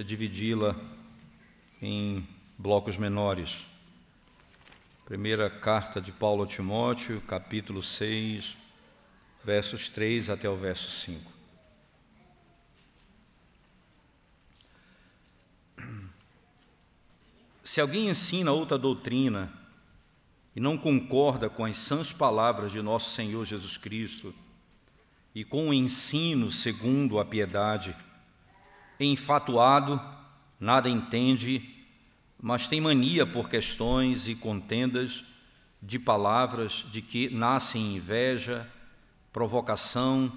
dividi-la em blocos menores. Primeira carta de Paulo a Timóteo, capítulo 6, versos 3 até o verso 5. Se alguém ensina outra doutrina e não concorda com as sãs palavras de nosso Senhor Jesus Cristo e com o ensino segundo a piedade, é enfatuado, nada entende, mas tem mania por questões e contendas de palavras, de que nascem inveja, provocação,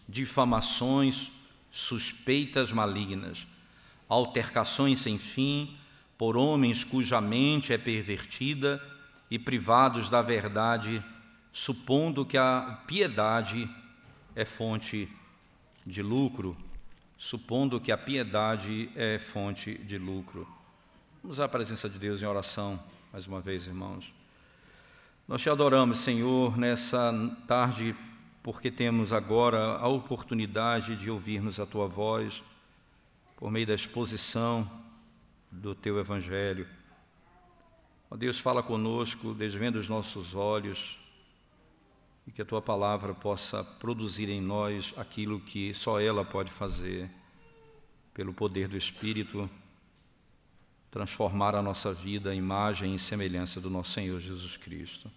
difamações, suspeitas malignas, altercações sem fim, por homens cuja mente é pervertida e privados da verdade, supondo que a piedade é fonte de lucro. Supondo que a piedade é fonte de lucro. Vamos à presença de Deus em oração, mais uma vez, irmãos. Nós te adoramos, Senhor, nessa tarde, porque temos agora a oportunidade de ouvirmos a Tua voz, por meio da exposição do Teu Evangelho. Ó Deus, fala conosco, desvenda os nossos olhos, e que a Tua palavra possa produzir em nós aquilo que só ela pode fazer, pelo poder do Espírito, transformar a nossa vida à imagem e semelhança do nosso Senhor Jesus Cristo.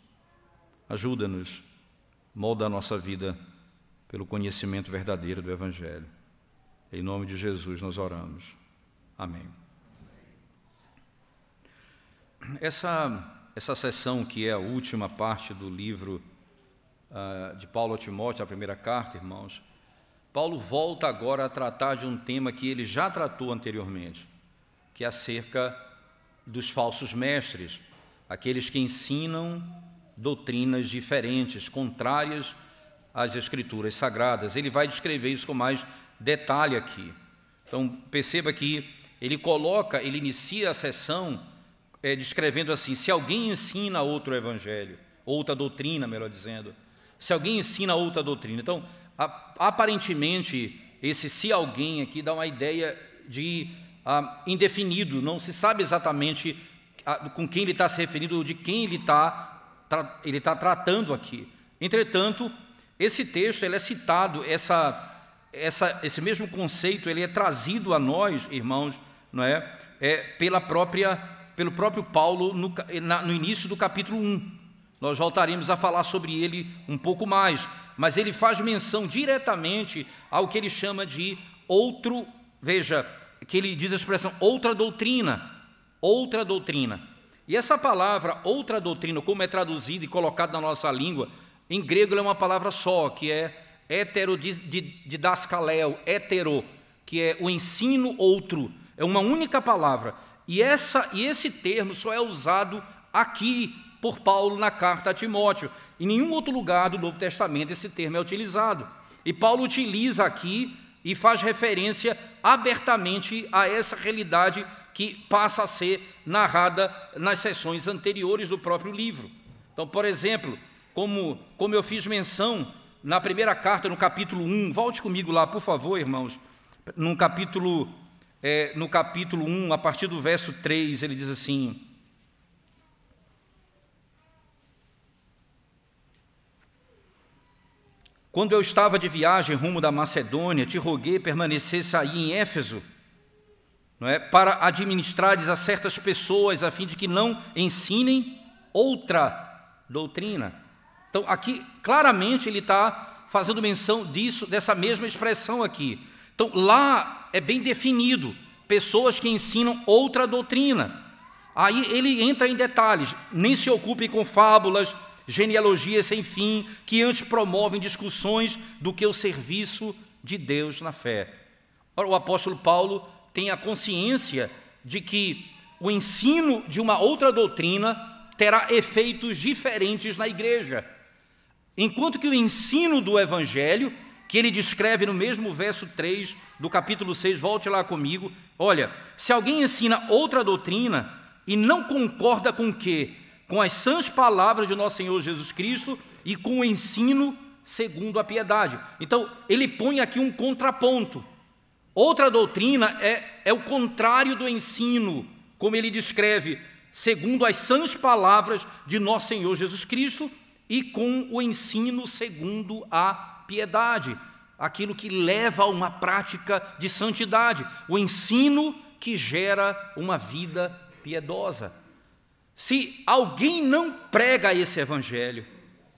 Ajuda-nos, molda a nossa vida pelo conhecimento verdadeiro do Evangelho. Em nome de Jesus nós oramos. Amém. Essa sessão, que é a última parte do livro de Paulo a Timóteo, a primeira carta, irmãos, Paulo volta agora a tratar de um tema que ele já tratou anteriormente, que é acerca dos falsos mestres, aqueles que ensinam doutrinas diferentes, contrárias às Escrituras Sagradas. Ele vai descrever isso com mais detalhe aqui. Então, perceba que ele inicia a sessão descrevendo assim: se alguém ensina outro evangelho, outra doutrina, melhor dizendo, se alguém ensina outra doutrina. Então, aparentemente, esse "se alguém" aqui dá uma ideia de indefinido, não se sabe exatamente com quem ele está se referindo, ou de quem ele está tratando aqui. Entretanto, esse texto ele é citado, esse mesmo conceito ele é trazido a nós, irmãos, não é? Pelo próprio Paulo no início do capítulo 1. Nós voltaremos a falar sobre ele um pouco mais, mas ele faz menção diretamente ao que ele chama de outro, veja, que ele diz a expressão outra doutrina. E essa palavra outra doutrina, como é traduzida e colocada na nossa língua, em grego ela é uma palavra só, que é heterodidaskaleo, hetero, que é o ensino outro, é uma única palavra. E esse termo só é usado aqui por Paulo na carta a Timóteo. Em nenhum outro lugar do Novo Testamento esse termo é utilizado. E Paulo utiliza aqui e faz referência abertamente a essa realidade que passa a ser narrada nas sessões anteriores do próprio livro. Então, por exemplo, como eu fiz menção na primeira carta, no capítulo 1, volte comigo lá, por favor, irmãos, no capítulo 1, a partir do verso 3, ele diz assim: quando eu estava de viagem rumo da Macedônia, te roguei permanecesse aí em Éfeso, não é, para administrares a certas pessoas, a fim de que não ensinem outra doutrina. Então, aqui, claramente, ele está fazendo menção dessa mesma expressão aqui. Então, lá é bem definido, pessoas que ensinam outra doutrina. Aí ele entra em detalhes: nem se ocupem com fábulas, genealogias sem fim, que antes promovem discussões do que o serviço de Deus na fé. Ora, o apóstolo Paulo tem a consciência de que o ensino de uma outra doutrina terá efeitos diferentes na igreja, enquanto que o ensino do Evangelho, que ele descreve no mesmo verso 3 do capítulo 6, volte lá comigo, olha, se alguém ensina outra doutrina e não concorda com o quê? Com as sãs palavras de nosso Senhor Jesus Cristo e com o ensino segundo a piedade. Então, ele põe aqui um contraponto. Outra doutrina é o contrário do ensino, como ele descreve, segundo as sãs palavras de nosso Senhor Jesus Cristo e com o ensino segundo a piedade, aquilo que leva a uma prática de santidade, o ensino que gera uma vida piedosa. Se alguém não prega esse evangelho,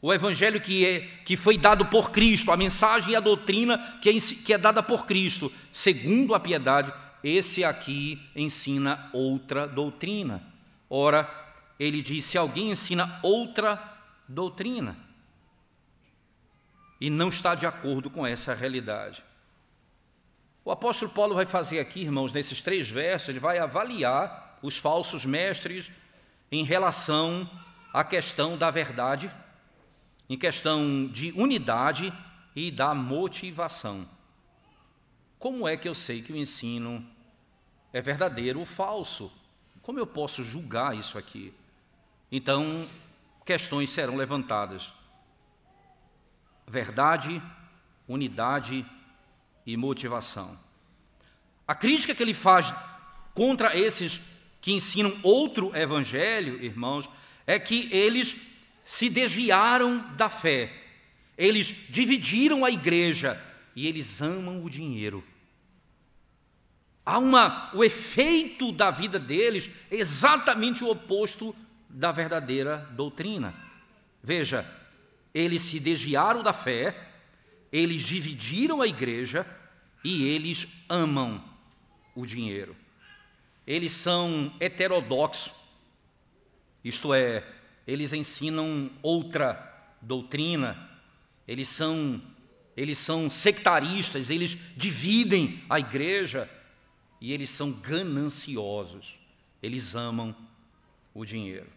o evangelho que foi dado por Cristo, a mensagem e a doutrina que é dada por Cristo, segundo a piedade, esse aqui ensina outra doutrina. Ora, ele diz, se alguém ensina outra doutrina e não está de acordo com essa realidade. O apóstolo Paulo vai fazer aqui, irmãos, nesses 3 versos, ele vai avaliar os falsos mestres em relação à questão da verdade, em questão de unidade e da motivação. Como é que eu sei que o ensino é verdadeiro ou falso? Como eu posso julgar isso aqui? Então, questões serão levantadas. Verdade, unidade e motivação. A crítica que ele faz contra esses que ensinam outro evangelho, irmãos, é que eles se desviaram da fé, eles dividiram a igreja e eles amam o dinheiro. O efeito da vida deles é exatamente o oposto da verdadeira doutrina. Veja, eles se desviaram da fé, eles dividiram a igreja e eles amam o dinheiro. Eles são heterodoxos, isto é, eles ensinam outra doutrina, eles são sectaristas, eles dividem a igreja e eles são gananciosos, eles amam o dinheiro.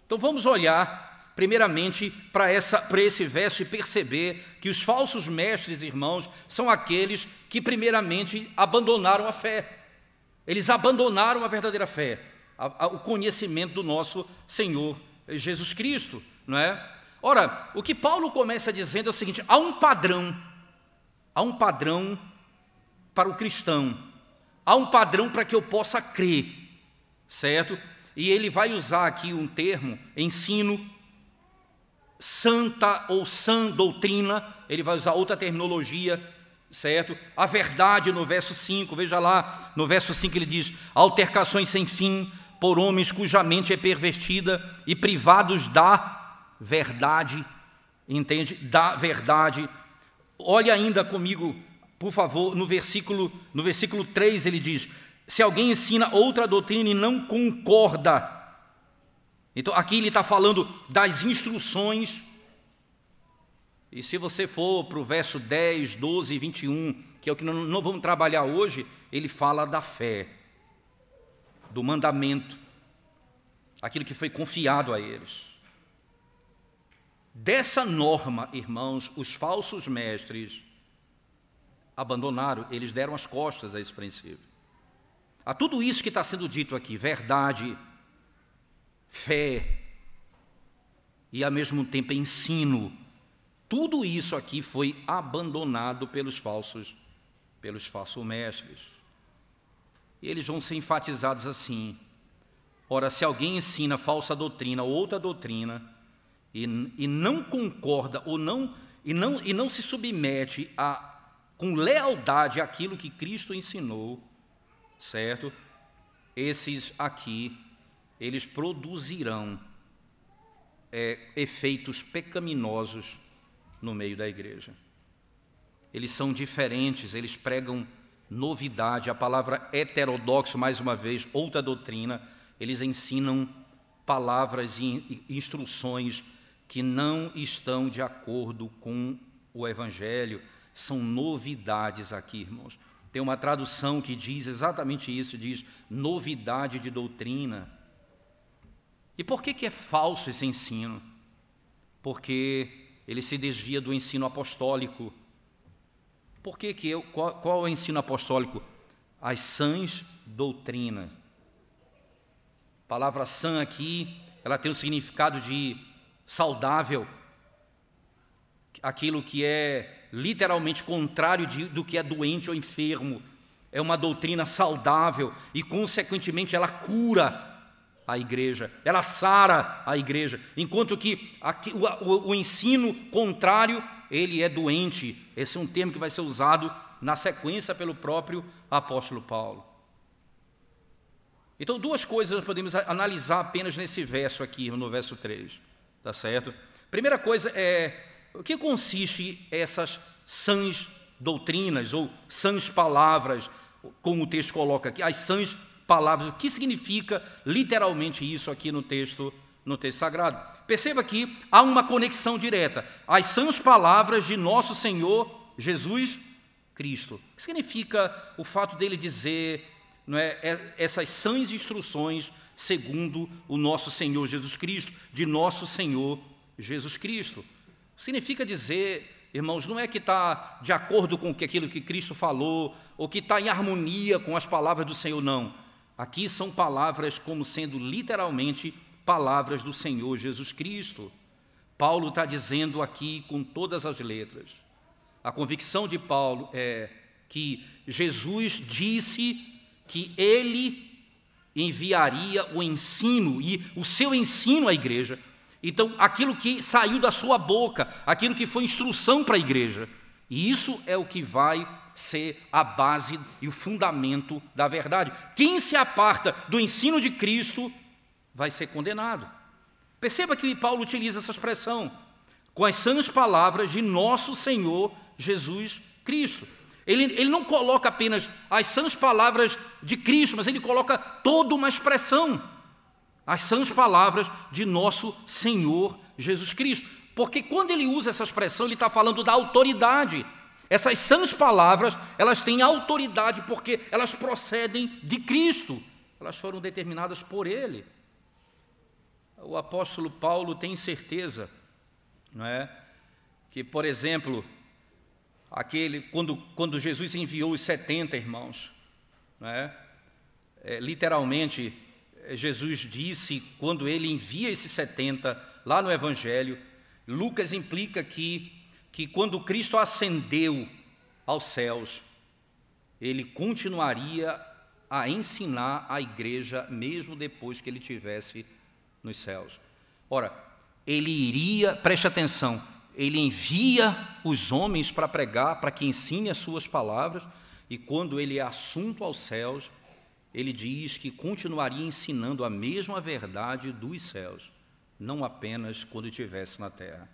Então vamos olhar primeiramente para esse verso e perceber que os falsos mestres, irmãos, são aqueles que primeiramente abandonaram a fé. Eles abandonaram a verdadeira fé, o conhecimento do nosso Senhor Jesus Cristo, não é? Ora, o que Paulo começa dizendo é o seguinte: há um padrão para o cristão, há um padrão para que eu possa crer, certo? E ele vai usar aqui um termo, ensino, santa ou sã doutrina, ele vai usar outra terminologia, certo? A verdade no verso 5, veja lá, no verso 5 ele diz, altercações sem fim por homens cuja mente é pervertida e privados da verdade, entende? Da verdade. Olha ainda comigo, por favor, no versículo 3 ele diz, se alguém ensina outra doutrina e não concorda. Então aqui ele está falando das instruções. E se você for para o verso 10, 12 e 21, que é o que não vamos trabalhar hoje, ele fala da fé, do mandamento, aquilo que foi confiado a eles. Dessa norma, irmãos, os falsos mestres abandonaram, eles deram as costas a esse princípio. A tudo isso que está sendo dito aqui, verdade, fé e ao mesmo tempo ensino, tudo isso aqui foi abandonado pelos falsos mestres. E eles vão ser enfatizados assim: ora, se alguém ensina falsa doutrina ou outra doutrina e não concorda e não se submete com lealdade àquilo que Cristo ensinou, certo? Esses aqui, eles produzirão efeitos pecaminosos no meio da igreja. Eles são diferentes, eles pregam novidade. A palavra heterodoxo, mais uma vez, outra doutrina, eles ensinam palavras e instruções que não estão de acordo com o evangelho. São novidades aqui, irmãos. Tem uma tradução que diz exatamente isso, diz novidade de doutrina. E por que é falso esse ensino? Porque ele se desvia do ensino apostólico. Qual é o ensino apostólico? As sãs doutrinas. A palavra sã aqui, ela tem o significado de saudável, aquilo que é literalmente contrário do que é doente ou enfermo. É uma doutrina saudável e, consequentemente, ela cura a igreja, ela sara a igreja, enquanto que o ensino contrário, ele é doente. Esse é um termo que vai ser usado na sequência pelo próprio apóstolo Paulo. Então, duas coisas nós podemos analisar apenas nesse verso aqui, no verso 3, tá certo? Primeira coisa é, o que consiste essas sãs doutrinas ou sãs palavras, como o texto coloca aqui, as sãs palavras, o que significa literalmente isso aqui no texto sagrado? Perceba que há uma conexão direta, as sãs palavras de nosso Senhor Jesus Cristo. O que significa o fato dele dizer, não é, essas sãs instruções segundo o nosso Senhor Jesus Cristo, de nosso Senhor Jesus Cristo? Significa dizer, irmãos, não é que está de acordo com aquilo que Cristo falou, ou que está em harmonia com as palavras do Senhor, não. Aqui são palavras como sendo literalmente palavras do Senhor Jesus Cristo. Paulo está dizendo aqui com todas as letras. A convicção de Paulo é que Jesus disse que ele enviaria o ensino, e o seu ensino à igreja. Então, aquilo que saiu da sua boca, aquilo que foi instrução para a igreja, e isso é o que vai ser a base e o fundamento da verdade. Quem se aparta do ensino de Cristo vai ser condenado. Perceba que Paulo utiliza essa expressão, com as sãs palavras de nosso Senhor Jesus Cristo. Ele não coloca apenas as sãs palavras de Cristo, mas ele coloca toda uma expressão, as sãs palavras de nosso Senhor Jesus Cristo. Porque quando ele usa essa expressão, ele está falando da autoridade. Essas sãs palavras, elas têm autoridade porque elas procedem de Cristo. Elas foram determinadas por Ele. O apóstolo Paulo tem certeza, não é, que, por exemplo, quando Jesus enviou os 70 irmãos, não é, literalmente, Jesus disse, quando ele envia esses 70, lá no Evangelho, Lucas implica que quando Cristo ascendeu aos céus, ele continuaria a ensinar a igreja, mesmo depois que ele estivesse nos céus. Ora, ele iria, preste atenção, ele envia os homens para pregar, para que ensine as suas palavras, e quando ele é assunto aos céus, ele diz que continuaria ensinando a mesma verdade dos céus, não apenas quando estivesse na terra.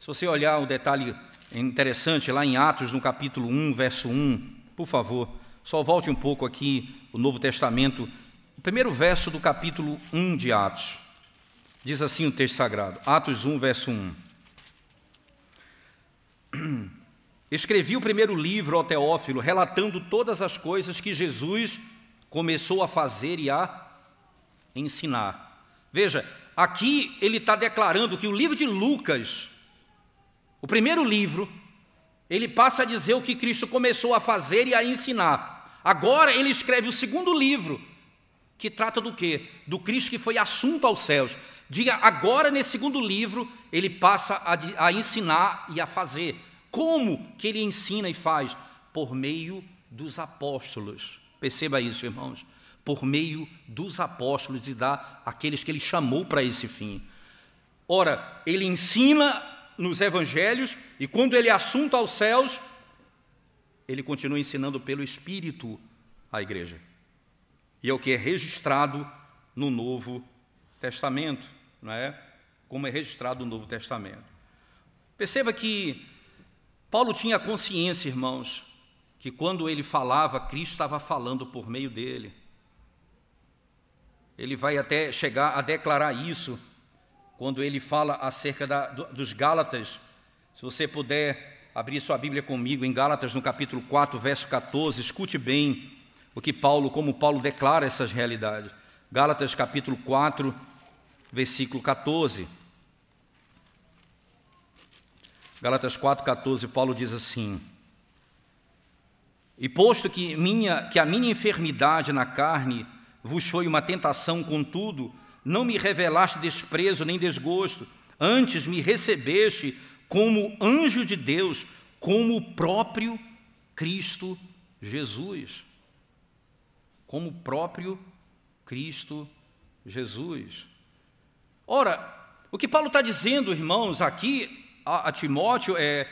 Se você olhar um detalhe interessante, lá em Atos, no capítulo 1, verso 1, por favor, só volte um pouco aqui, o Novo Testamento, o primeiro verso do capítulo 1 de Atos, diz assim o texto sagrado, Atos 1, verso 1. Escrevi o primeiro livro ao Teófilo, relatando todas as coisas que Jesus começou a fazer e a ensinar. Veja, aqui ele está declarando que o livro de Lucas, o primeiro livro, ele passa a dizer o que Cristo começou a fazer e a ensinar. Agora ele escreve o segundo livro, que trata do quê? Do Cristo que foi assunto aos céus. Diga, agora nesse segundo livro, ele passa a ensinar e a fazer. Como que ele ensina e faz? Por meio dos apóstolos. Perceba isso, irmãos. Por meio dos apóstolos e daqueles que ele chamou para esse fim. Ora, ele ensina nos evangelhos, e quando ele é assunto aos céus, ele continua ensinando pelo Espírito à igreja. E é o que é registrado no Novo Testamento, não é? Como é registrado no Novo Testamento. Perceba que Paulo tinha consciência, irmãos, que quando ele falava, Cristo estava falando por meio dele. Ele vai até chegar a declarar isso, quando ele fala acerca dos Gálatas. Se você puder abrir sua Bíblia comigo em Gálatas, no capítulo 4, verso 14, escute bem como Paulo declara essas realidades. Gálatas, capítulo 4, versículo 14. Gálatas 4, 14, Paulo diz assim: E posto que a minha enfermidade na carne vos foi uma tentação, contudo, não me revelaste desprezo nem desgosto, antes me recebeste como anjo de Deus, como o próprio Cristo Jesus. Como o próprio Cristo Jesus. Ora, o que Paulo está dizendo, irmãos, aqui a Timóteo é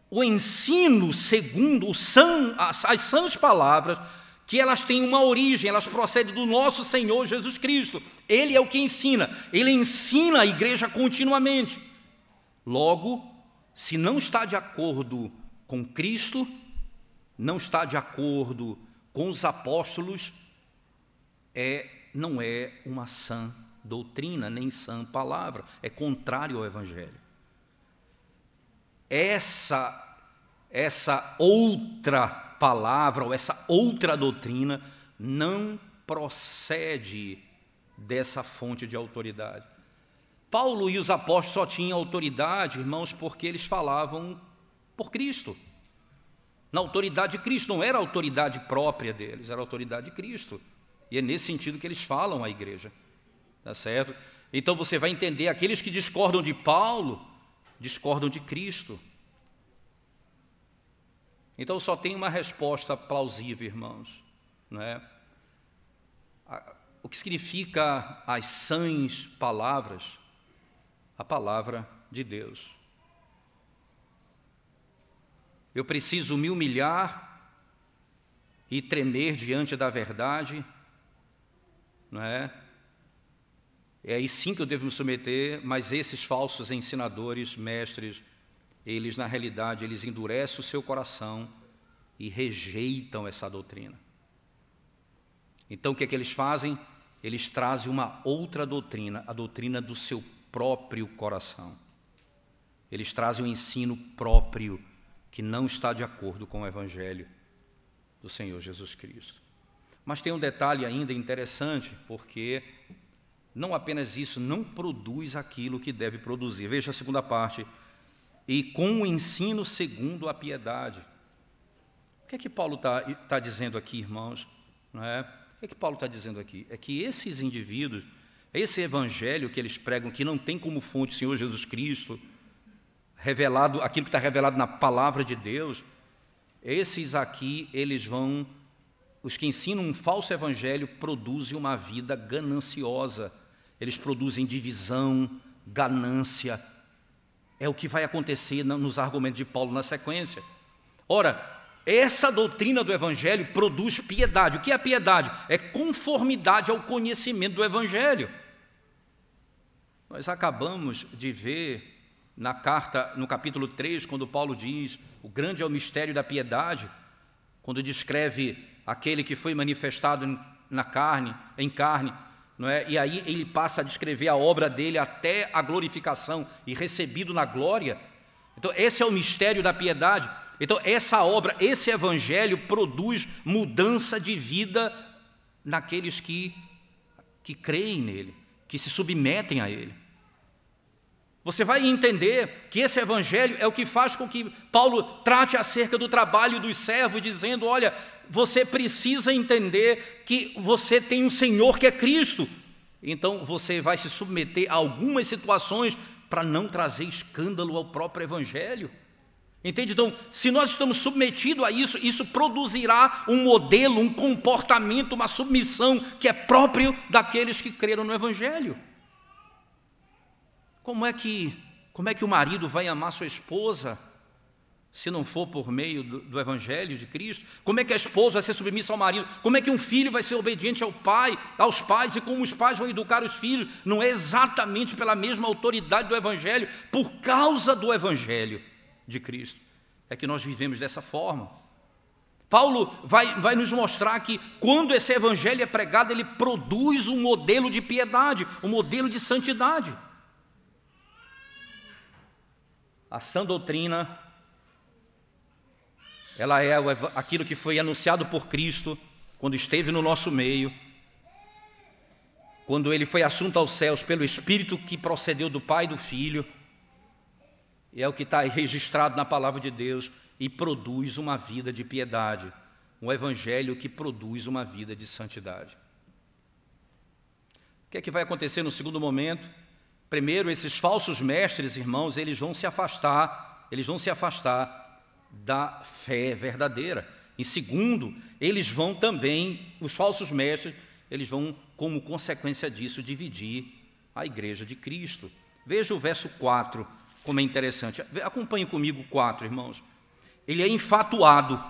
o ensino segundo as sãs palavras, que elas têm uma origem, elas procedem do nosso Senhor Jesus Cristo. Ele é o que ensina, ele ensina a igreja continuamente. Logo, se não está de acordo com Cristo, não está de acordo com os apóstolos, não é uma sã doutrina, nem sã palavra, é contrário ao Evangelho. Essa outra palavra, ou essa outra doutrina, não procede dessa fonte de autoridade. Paulo e os apóstolos só tinham autoridade, irmãos, porque eles falavam por Cristo. Na autoridade de Cristo, não era a autoridade própria deles, era a autoridade de Cristo. E é nesse sentido que eles falam à igreja. Tá certo? Então você vai entender, aqueles que discordam de Paulo, discordam de Cristo. Então só tem uma resposta plausível, irmãos, não é? O que significa as sãs palavras? A palavra de Deus. Eu preciso me humilhar e tremer diante da verdade, não é? É aí sim que eu devo me submeter, mas esses falsos ensinadores, mestres, eles, na realidade, eles endurecem o seu coração e rejeitam essa doutrina. Então, o que é que eles fazem? Eles trazem uma outra doutrina, a doutrina do seu próprio coração. Eles trazem um ensino próprio que não está de acordo com o Evangelho do Senhor Jesus Cristo. Mas tem um detalhe ainda interessante, porque não apenas isso, não produz aquilo que deve produzir. Veja a segunda parte. E com o ensino segundo a piedade. O que é que Paulo está dizendo aqui, irmãos? Não é? O que é que Paulo está dizendo aqui? É que esses indivíduos, esse evangelho que eles pregam, que não tem como fonte o Senhor Jesus Cristo, revelado, aquilo que está revelado na palavra de Deus, esses aqui, os que ensinam um falso evangelho produzem uma vida gananciosa, eles produzem divisão, ganância. É o que vai acontecer nos argumentos de Paulo na sequência. Ora, essa doutrina do Evangelho produz piedade. O que é piedade? É conformidade ao conhecimento do Evangelho. Nós acabamos de ver na carta, no capítulo 3, quando Paulo diz, o grande é o mistério da piedade, quando descreve aquele que foi manifestado em carne, não é? E aí ele passa a descrever a obra dele até a glorificação e recebido na glória. Então esse é o mistério da piedade. Então essa obra, esse evangelho produz mudança de vida naqueles que creem nele, que se submetem a ele. Você vai entender que esse evangelho é o que faz com que Paulo trate acerca do trabalho dos servos, dizendo, olha, você precisa entender que você tem um Senhor que é Cristo. Então você vai se submeter a algumas situações para não trazer escândalo ao próprio evangelho. Entende? Então, se nós estamos submetidos a isso, isso produzirá um modelo, um comportamento, uma submissão que é próprio daqueles que creram no evangelho. Como é que o marido vai amar sua esposa se não for por meio do Evangelho de Cristo? Como é que a esposa vai ser submissa ao marido? Como é que um filho vai ser obediente aos pais, e como os pais vão educar os filhos? Não é exatamente pela mesma autoridade do Evangelho, por causa do Evangelho de Cristo, é que nós vivemos dessa forma. Paulo vai nos mostrar que quando esse Evangelho é pregado, ele produz um modelo de piedade, um modelo de santidade. A sã doutrina, ela é aquilo que foi anunciado por Cristo quando esteve no nosso meio, quando ele foi assunto aos céus pelo Espírito que procedeu do Pai e do Filho, e é o que está registrado na palavra de Deus, e produz uma vida de piedade, um evangelho que produz uma vida de santidade. O que é que vai acontecer no segundo momento? Primeiro, esses falsos mestres, irmãos, eles vão se afastar eles vão se afastar da fé verdadeira. Em segundo, eles vão também, os falsos mestres, eles vão, como consequência disso, dividir a igreja de Cristo. Veja o verso 4, como é interessante. Acompanhe comigo o 4, irmãos. Ele é enfatuado,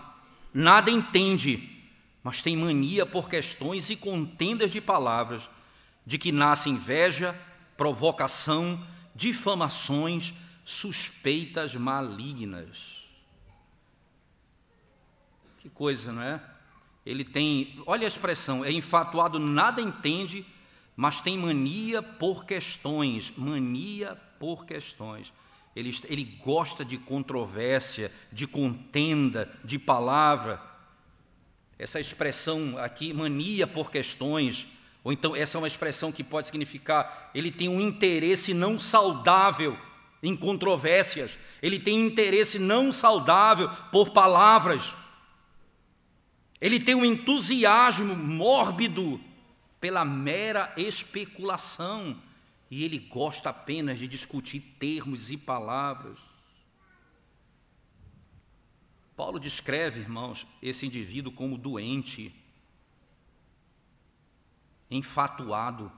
nada entende, mas tem mania por questões e contendas de palavras, de que nasce inveja, provocação, difamações, suspeitas malignas. Que coisa, não é? Ele tem, olha a expressão, é enfatuado, nada entende, mas tem mania por questões, mania por questões. Ele gosta de controvérsia, de contenda, de palavra. Essa expressão aqui, mania por questões, ou então essa é uma expressão que pode significar, ele tem um interesse não saudável em controvérsias, ele tem interesse não saudável por palavras, ele tem um entusiasmo mórbido pela mera especulação, e ele gosta apenas de discutir termos e palavras. Paulo descreve, irmãos, esse indivíduo como doente, enfatuado,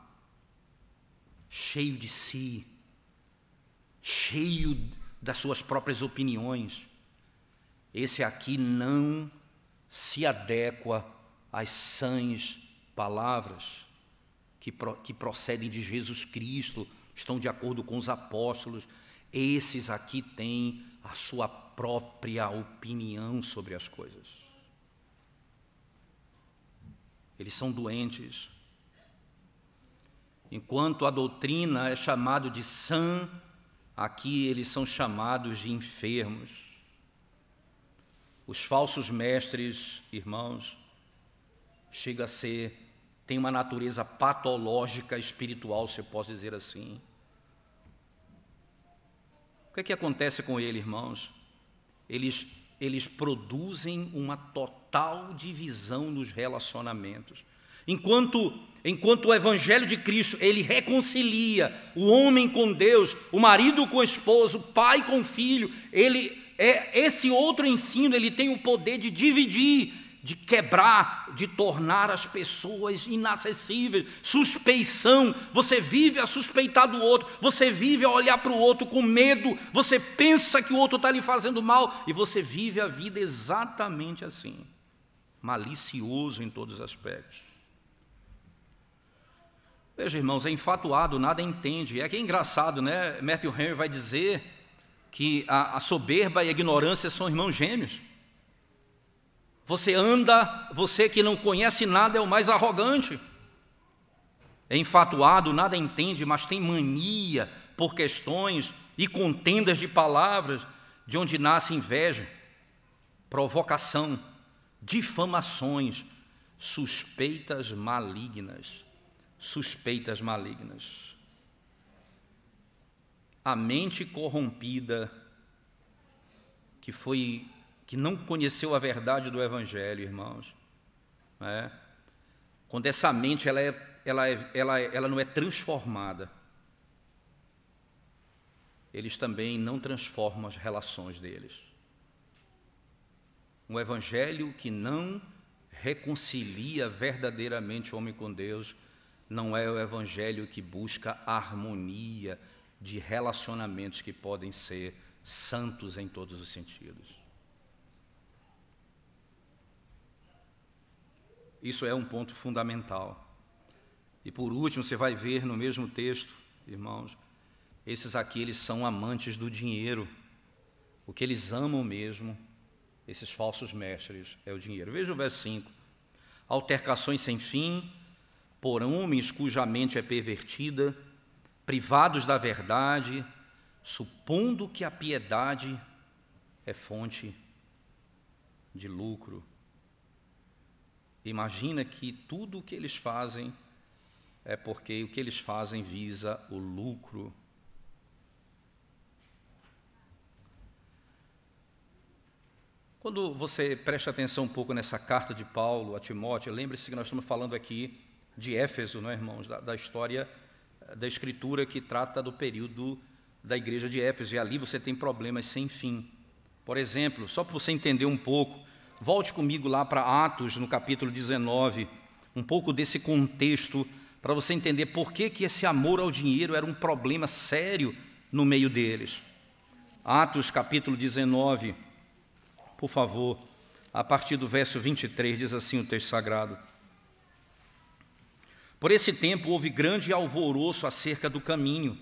cheio de si, cheio das suas próprias opiniões. Esse aqui não se adequa às sãs palavras que procedem de Jesus Cristo, estão de acordo com os apóstolos. Esses aqui têm a sua própria opinião sobre as coisas. Eles são doentes. Enquanto a doutrina é chamada de sã, aqui eles são chamados de enfermos. Os falsos mestres, irmãos, chega a ser, tem uma natureza patológica espiritual, se eu posso dizer assim. O que é que acontece com ele, irmãos? Eles produzem uma total divisão nos relacionamentos. Enquanto o Evangelho de Cristo, ele reconcilia o homem com Deus, o marido com o esposo, o pai com o filho, esse outro ensino, ele tem o poder de dividir, de quebrar, de tornar as pessoas inacessíveis. Suspeição, você vive a suspeitar do outro, você vive a olhar para o outro com medo, você pensa que o outro está lhe fazendo mal, e você vive a vida exatamente assim, malicioso em todos os aspectos. Veja, irmãos, é enfatuado, nada entende. É que é engraçado, né? Matthew Henry vai dizer que a soberba e a ignorância são irmãos gêmeos. Você que não conhece nada é o mais arrogante. É enfatuado, nada entende, mas tem mania por questões e contendas de palavras, de onde nasce inveja, provocação, difamações, suspeitas malignas. Suspeitas malignas. A mente corrompida que não conheceu a verdade do Evangelho, irmãos, né? Quando essa mente ela não é transformada, eles também não transformam as relações deles. Um Evangelho que não reconcilia verdadeiramente o homem com Deus não é o Evangelho que busca a harmonia de relacionamentos que podem ser santos em todos os sentidos. Isso é um ponto fundamental. E por último, você vai ver no mesmo texto, irmãos, esses aqui, eles são amantes do dinheiro. O que eles amam mesmo, esses falsos mestres, é o dinheiro. Veja o verso 5. Altercações sem fim, por homens cuja mente é pervertida, privados da verdade, supondo que a piedade é fonte de lucro. Imagina que tudo o que eles fazem é porque o que eles fazem visa o lucro. Quando você presta atenção um pouco nessa carta de Paulo a Timóteo, lembre-se que nós estamos falando aqui de Éfeso, não é, irmãos? Da história da Escritura que trata do período da igreja de Éfeso, e ali você tem problemas sem fim. Por exemplo, só para você entender um pouco, volte comigo lá para Atos, no capítulo 19, um pouco desse contexto, para você entender por que esse amor ao dinheiro era um problema sério no meio deles. Atos, capítulo 19, por favor, a partir do verso 23, diz assim o texto sagrado. Por esse tempo houve grande alvoroço acerca do caminho,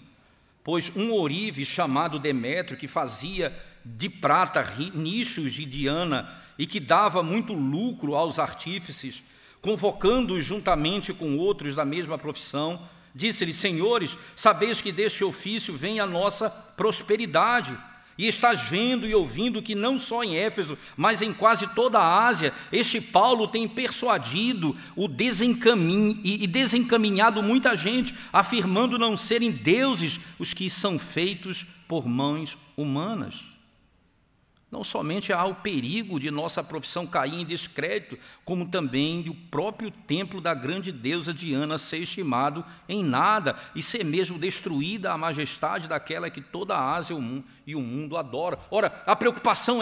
pois um ourive chamado Demétrio, que fazia de prata nichos de Diana e que dava muito lucro aos artífices, convocando-os juntamente com outros da mesma profissão, disse-lhes: senhores, sabeis que deste ofício vem a nossa prosperidade, e estás vendo e ouvindo que não só em Éfeso, mas em quase toda a Ásia, este Paulo tem persuadido e desencaminhado muita gente, afirmando não serem deuses os que são feitos por mãos humanas. Não somente há o perigo de nossa profissão cair em descrédito, como também de o próprio templo da grande deusa Diana ser estimado em nada e ser mesmo destruída a majestade daquela que toda a Ásia e o mundo adora. Ora, a preocupação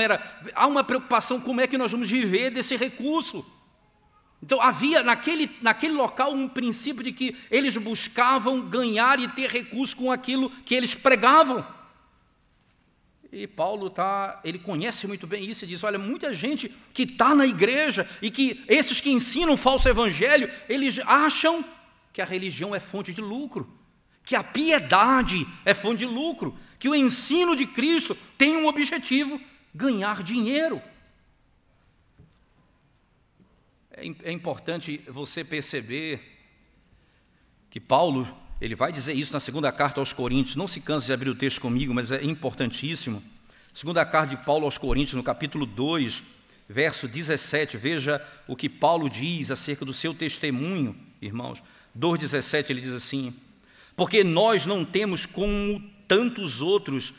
há uma preocupação, como é que nós vamos viver desse recurso? Então havia naquele local um princípio de que eles buscavam ganhar e ter recurso com aquilo que eles pregavam. E Paulo ele conhece muito bem isso e diz: olha, muita gente que está na igreja e que esses que ensinam o falso evangelho, eles acham que a religião é fonte de lucro, que a piedade é fonte de lucro, que o ensino de Cristo tem um objetivo: ganhar dinheiro. É importante você perceber que Paulo, ele vai dizer isso na segunda carta aos Coríntios, não se canse de abrir o texto comigo, mas é importantíssimo. Segunda carta de Paulo aos Coríntios, no capítulo 2, verso 17, veja o que Paulo diz acerca do seu testemunho, irmãos. 2,17, ele diz assim: porque nós não temos como tantos outros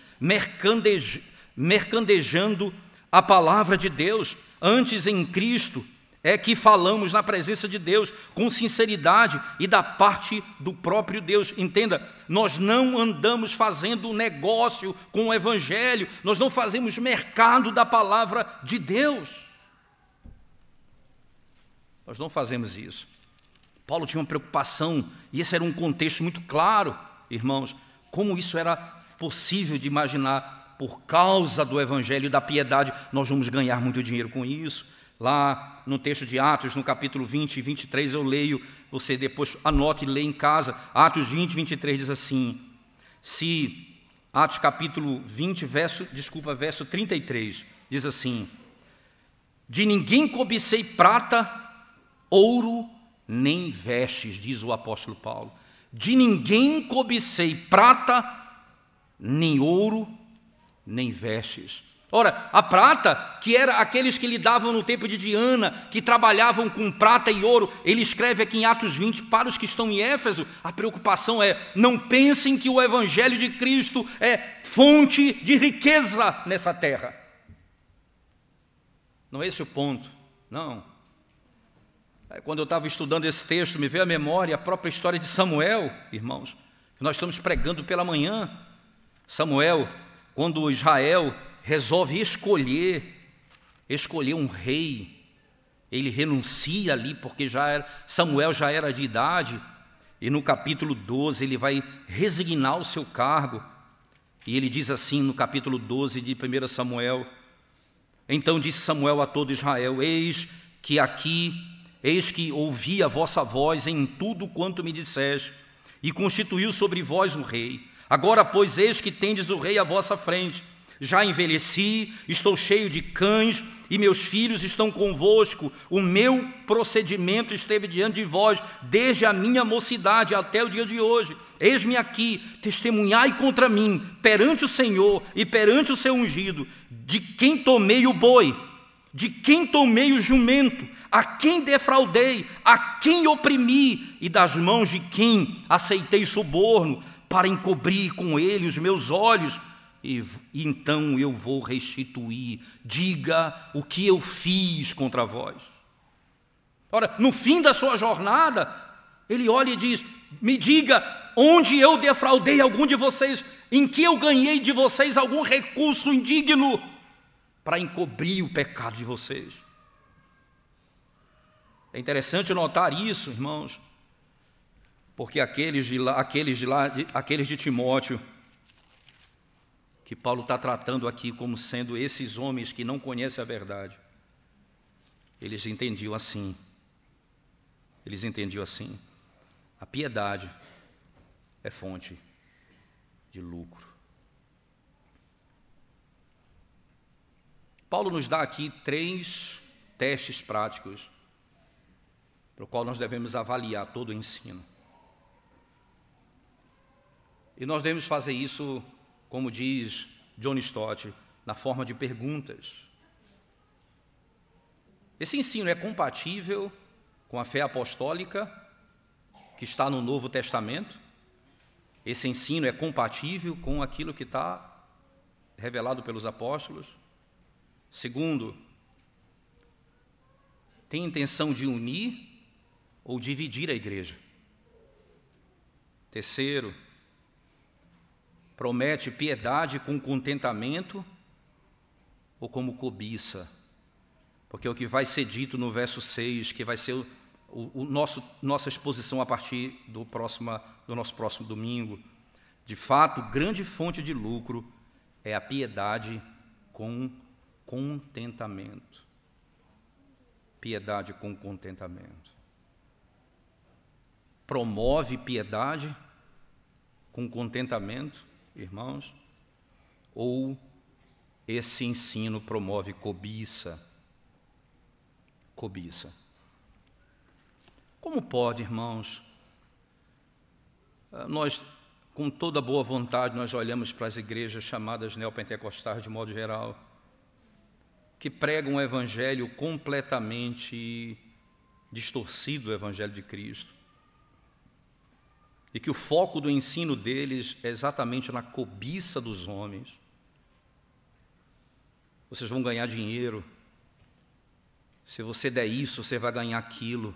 mercandejando a palavra de Deus, antes em Cristo é que falamos na presença de Deus, com sinceridade e da parte do próprio Deus. Entenda, nós não andamos fazendo negócio com o Evangelho, nós não fazemos mercado da palavra de Deus. Nós não fazemos isso. Paulo tinha uma preocupação, e esse era um contexto muito claro, irmãos, como isso era possível de imaginar. Por causa do Evangelho e da piedade, nós vamos ganhar muito dinheiro com isso. Lá no texto de Atos, no capítulo 20 e 23, eu leio, você depois anote e lê em casa. Atos 20, 23 diz assim, Atos capítulo 20, verso 33, diz assim: de ninguém cobicei prata, ouro, nem vestes, diz o apóstolo Paulo. De ninguém cobicei prata, nem ouro, nem vestes. Ora, a prata, que era aqueles que lidavam no tempo de Diana, que trabalhavam com prata e ouro, ele escreve aqui em Atos 20, para os que estão em Éfeso, a preocupação é: não pensem que o Evangelho de Cristo é fonte de riqueza nessa terra. Não é esse o ponto, não. Quando eu estava estudando esse texto, me veio à memória a própria história de Samuel, irmãos, que nós estamos pregando pela manhã. Samuel, quando Israel resolve escolher um rei, ele renuncia ali, porque Samuel já era de idade, e no capítulo 12 ele vai resignar o seu cargo, e ele diz assim no capítulo 12 de 1 Samuel: então disse Samuel a todo Israel: eis que ouvi a vossa voz em tudo quanto me disseste, e constituiu sobre vós um rei. Agora, pois, eis que tendes o rei à vossa frente. Já envelheci, estou cheio de cães, e meus filhos estão convosco. O meu procedimento esteve diante de vós, desde a minha mocidade até o dia de hoje. Eis-me aqui, testemunhai contra mim, perante o Senhor e perante o seu ungido, de quem tomei o boi, de quem tomei o jumento, a quem defraudei, a quem oprimi, e das mãos de quem aceitei suborno, para encobrir com ele os meus olhos, e então eu vou restituir. Diga o que eu fiz contra vós. Ora, no fim da sua jornada, ele olha e diz: me diga onde eu defraudei algum de vocês. em que eu ganhei de vocês algum recurso indigno para encobrir o pecado de vocês. É interessante notar isso, irmãos, porque aqueles de Timóteo, que Paulo está tratando aqui como sendo esses homens que não conhecem a verdade, eles entendiam assim. A piedade é fonte de lucro. Paulo nos dá aqui 3 testes práticos para o qual nós devemos avaliar todo o ensino. E nós devemos fazer isso, como diz John Stott, na forma de perguntas. Esse ensino é compatível com a fé apostólica que está no Novo Testamento? Esse ensino é compatível com aquilo que está revelado pelos apóstolos? Segundo, tem intenção de unir ou dividir a igreja? Terceiro, promete piedade com contentamento ou como cobiça? Porque é o que vai ser dito no verso 6, que vai ser nossa exposição a partir do nosso próximo domingo. De fato, grande fonte de lucro é a piedade com contentamento. Piedade com contentamento. Promove piedade com contentamento, irmãos, ou esse ensino promove cobiça? Cobiça. Como pode, irmãos, nós, com toda boa vontade, nós olhamos para as igrejas chamadas neopentecostais, de modo geral, que pregam um evangelho completamente distorcido, o evangelho de Cristo, e que o foco do ensino deles é exatamente na cobiça dos homens. Vocês vão ganhar dinheiro. Se você der isso, você vai ganhar aquilo.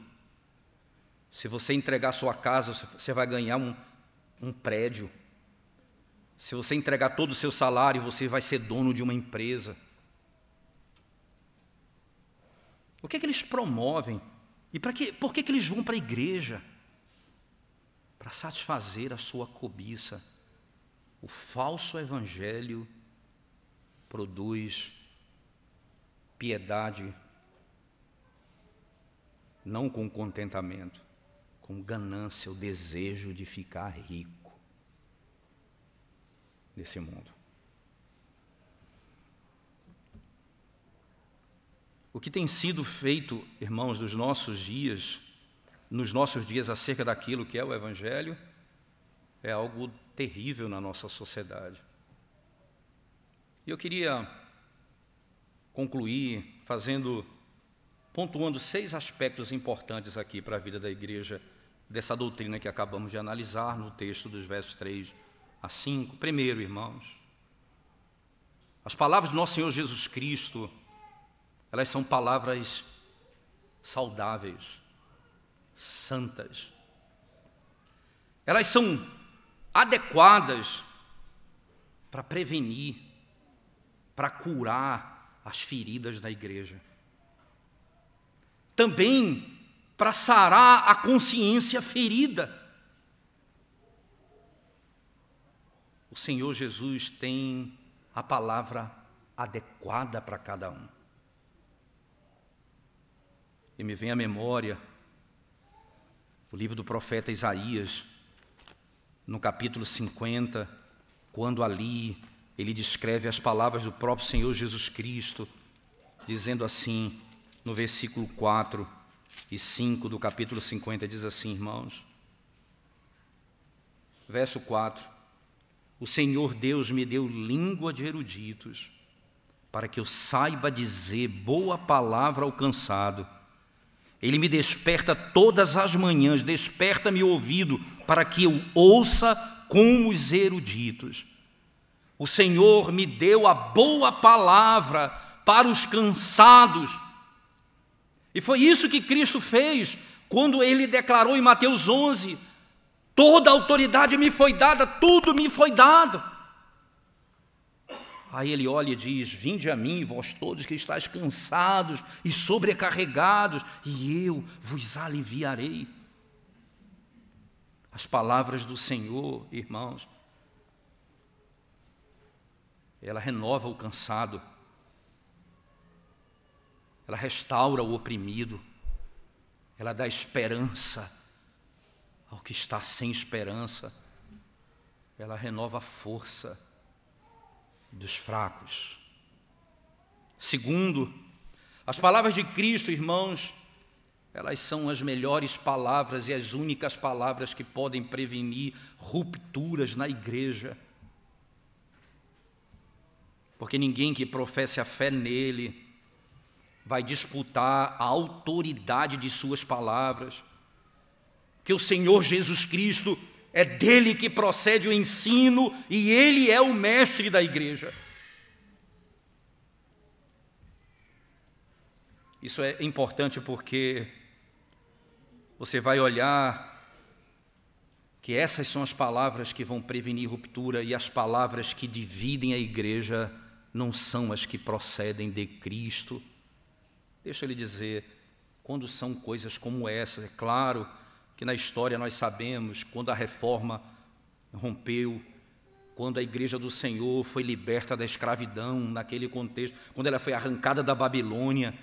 Se você entregar sua casa, você vai ganhar um prédio. Se você entregar todo o seu salário, você vai ser dono de uma empresa. O que é que eles promovem? E por que eles vão para a igreja? Para satisfazer a sua cobiça. O falso evangelho produz piedade, não com contentamento, com ganância, o desejo de ficar rico nesse mundo. O que tem sido feito, irmãos, nos nossos dias acerca daquilo que é o evangelho, é algo terrível na nossa sociedade. E eu queria concluir pontuando 6 aspectos importantes aqui para a vida da igreja, dessa doutrina que acabamos de analisar no texto dos versos 3 a 5. Primeiro, irmãos, as palavras do nosso Senhor Jesus Cristo, elas são palavras saudáveis, santas. Elas são adequadas para prevenir, para curar as feridas da igreja. Também para sarar a consciência ferida. O Senhor Jesus tem a palavra adequada para cada um. E me vem à memória o livro do profeta Isaías, no capítulo 50, quando ali ele descreve as palavras do próprio Senhor Jesus Cristo, dizendo assim, no versículo 4 e 5 do capítulo 50, diz assim, irmãos, verso 4, o Senhor Deus me deu língua de eruditos, para que eu saiba dizer boa palavra ao cansado. Ele me desperta todas as manhãs, desperta-me o ouvido, para que eu ouça como os eruditos. O Senhor me deu a boa palavra para os cansados. E foi isso que Cristo fez, quando Ele declarou em Mateus 11, toda a autoridade me foi dada, tudo me foi dado. Aí ele olha e diz: vinde a mim, vós todos que estáis cansados e sobrecarregados, e eu vos aliviarei. As palavras do Senhor, irmãos, ela renova o cansado, ela restaura o oprimido, ela dá esperança ao que está sem esperança, ela renova a força dos fracos. Segundo, as palavras de Cristo, irmãos, elas são as melhores palavras e as únicas palavras que podem prevenir rupturas na igreja. Porque ninguém que professe a fé nele vai disputar a autoridade de suas palavras. Que o Senhor Jesus Cristo, é dele que procede o ensino e ele é o mestre da igreja. Isso é importante porque você vai olhar que essas são as palavras que vão prevenir ruptura, e as palavras que dividem a igreja não são as que procedem de Cristo. Deixa ele dizer, quando são coisas como essas, é claro que na história nós sabemos, quando a reforma rompeu, quando a igreja do Senhor foi liberta da escravidão, naquele contexto, quando ela foi arrancada da Babilônia,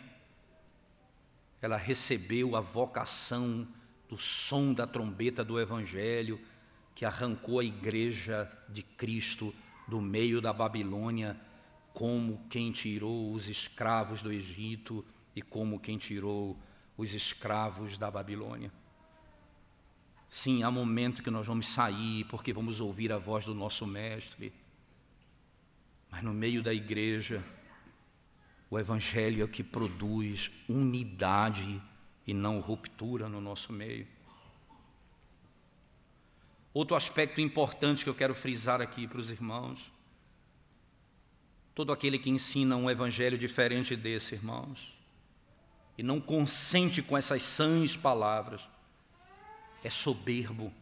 ela recebeu a vocação do som da trombeta do Evangelho, que arrancou a igreja de Cristo do meio da Babilônia, como quem tirou os escravos do Egito e como quem tirou os escravos da Babilônia. Sim, há momento que nós vamos sair porque vamos ouvir a voz do nosso mestre, mas no meio da igreja, o Evangelho é o que produz unidade e não ruptura no nosso meio. Outro aspecto importante que eu quero frisar aqui para os irmãos: todo aquele que ensina um evangelho diferente desse, irmãos, e não consente com essas sãs palavras, é soberbo,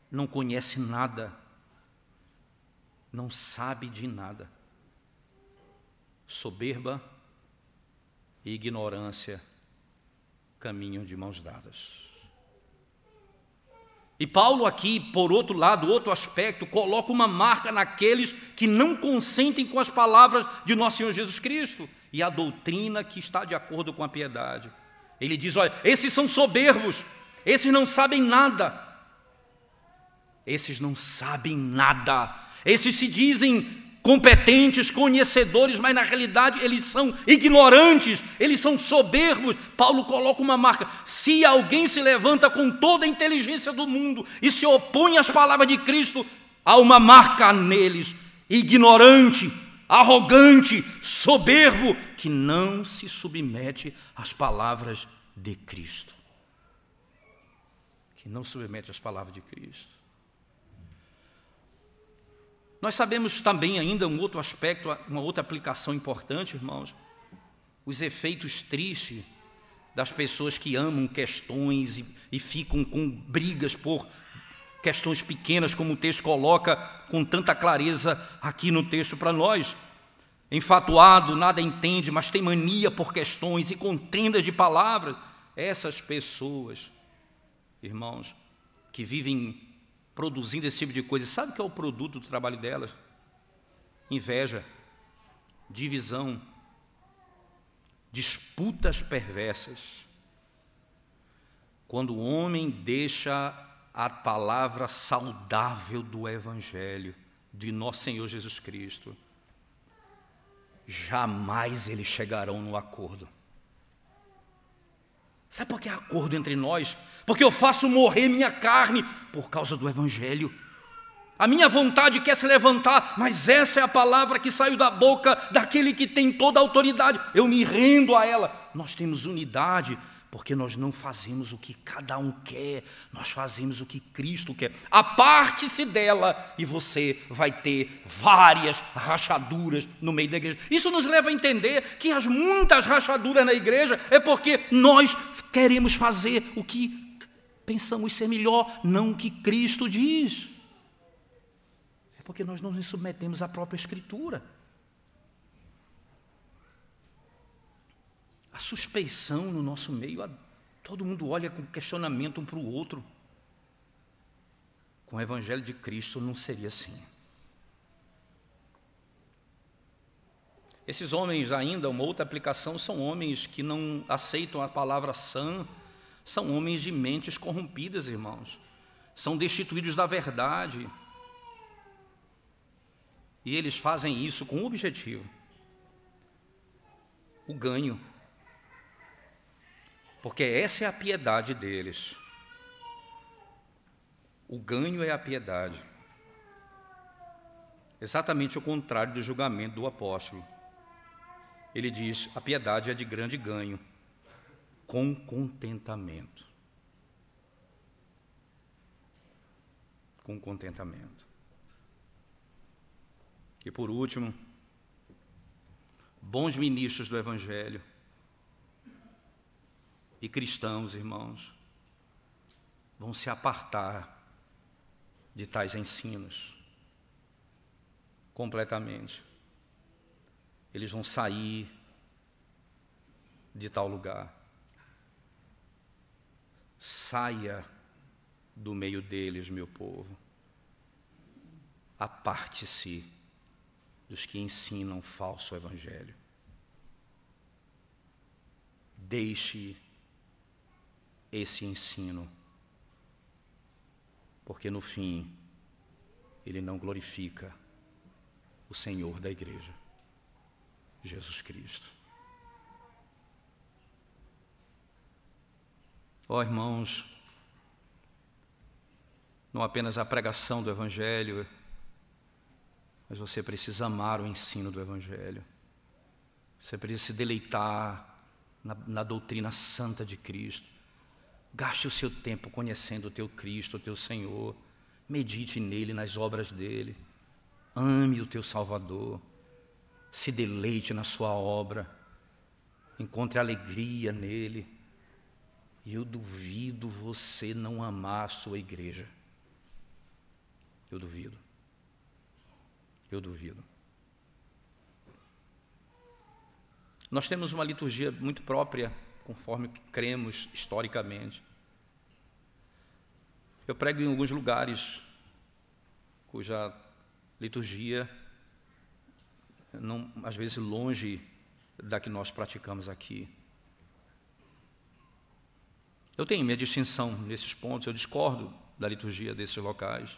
não conhece nada, não sabe de nada. Soberba e ignorância caminham de mãos dadas. E Paulo aqui, por outro lado, outro aspecto, coloca uma marca naqueles que não consentem com as palavras de nosso Senhor Jesus Cristo e a doutrina que está de acordo com a piedade. Ele diz: olha, esses são soberbos, esses não sabem nada. Esses não sabem nada. Esses se dizem competentes, conhecedores, mas na realidade eles são ignorantes, eles são soberbos. Paulo coloca uma marca: se alguém se levanta com toda a inteligência do mundo e se opõe às palavras de Cristo, há uma marca neles: ignorante, arrogante, soberbo, que não se submete às palavras de Cristo. Que não submete às palavras de Cristo. Nós sabemos também ainda um outro aspecto, uma outra aplicação importante, irmãos: os efeitos tristes das pessoas que amam questões e ficam com brigas por questões pequenas, como o texto coloca com tanta clareza aqui no texto para nós. Enfatuado, nada entende, mas tem mania por questões e contenda de palavras. Essas pessoas, irmãos, que vivem produzindo esse tipo de coisa, sabe o que é o produto do trabalho delas? Inveja, divisão, disputas perversas. Quando o homem deixa a palavra saudável do Evangelho de nosso Senhor Jesus Cristo, jamais eles chegarão no acordo. Sabe por que há acordo entre nós? Porque eu faço morrer minha carne por causa do Evangelho. A minha vontade quer se levantar, mas essa é a palavra que saiu da boca daquele que tem toda a autoridade. Eu me rendo a ela. Nós temos unidade, porque nós não fazemos o que cada um quer, nós fazemos o que Cristo quer. Aparte-se dela e você vai ter várias rachaduras no meio da igreja. Isso nos leva a entender que as muitas rachaduras na igreja é porque nós queremos fazer o que pensamos ser melhor, não o que Cristo diz. É Porque nós não nos submetemos à própria Escritura. A suspeição no nosso meio, todo mundo olha com questionamento um para o outro. Com o Evangelho de Cristo não seria assim. Esses homens ainda, uma outra aplicação, são homens que não aceitam a palavra sã, são homens de mentes corrompidas, irmãos. São destituídos da verdade. E eles fazem isso com um objetivo: o ganho. Porque essa é a piedade deles. O ganho é a piedade. Exatamente o contrário do julgamento do apóstolo. Ele diz: a piedade é de grande ganho, com contentamento. Com contentamento. E por último, bons ministros do Evangelho e cristãos, irmãos, vão se apartar de tais ensinos completamente. Eles vão sair de tal lugar. Saia do meio deles, meu povo. Aparte-se dos que ensinam falso evangelho. Deixe esse ensino, porque no fim ele não glorifica o Senhor da igreja, Jesus Cristo. Ó irmãos, não apenas a pregação do Evangelho, mas você precisa amar o ensino do Evangelho. Você precisa se deleitar na doutrina santa de Cristo. Gaste o seu tempo conhecendo o teu Cristo, o teu Senhor. Medite nele, nas obras dele. Ame o teu Salvador. Se deleite na sua obra. Encontre alegria nele. E eu duvido você não amar a sua igreja. Eu duvido. Eu duvido. Nós temos uma liturgia muito própria, conforme cremos historicamente. Eu prego em alguns lugares cuja liturgia, não, às vezes longe da que nós praticamos aqui. Eu tenho minha distinção nesses pontos, eu discordo da liturgia desses locais.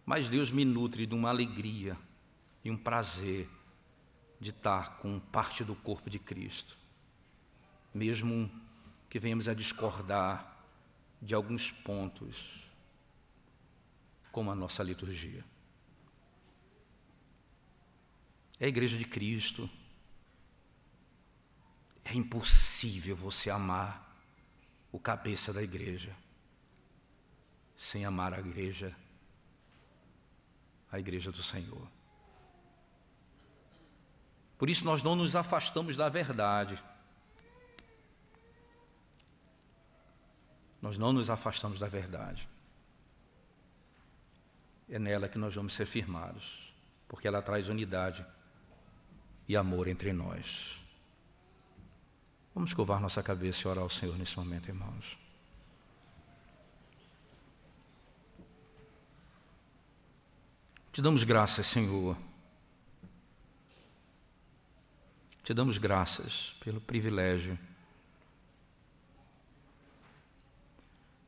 Mas Deus me nutre de uma alegria e um prazer de estar com parte do corpo de Cristo, mesmo que venhamos a discordar de alguns pontos, como a nossa liturgia. É a igreja de Cristo. É impossível você amar o cabeça da igreja sem amar a igreja do Senhor. Por isso nós não nos afastamos da verdade. Nós não nos afastamos da verdade. É nela que nós vamos ser firmados, porque ela traz unidade e amor entre nós. Vamos curvar nossa cabeça e orar ao Senhor nesse momento, irmãos. Te damos graças, Senhor. Te damos graças pelo privilégio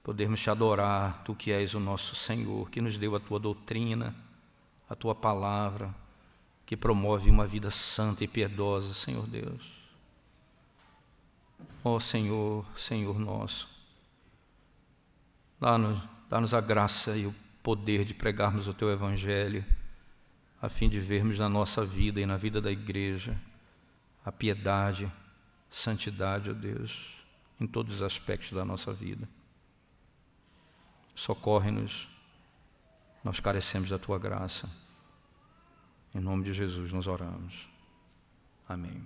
podermos te adorar, Tu que és o nosso Senhor, que nos deu a Tua doutrina, a Tua palavra, que promove uma vida santa e piedosa, Senhor Deus. Ó Senhor, Senhor nosso, dá-nos a graça e o poder de pregarmos o Teu Evangelho, a fim de vermos na nossa vida e na vida da igreja a piedade, santidade, ó Deus, em todos os aspectos da nossa vida. Socorre-nos, nós carecemos da Tua graça. Em nome de Jesus nós oramos. Amém.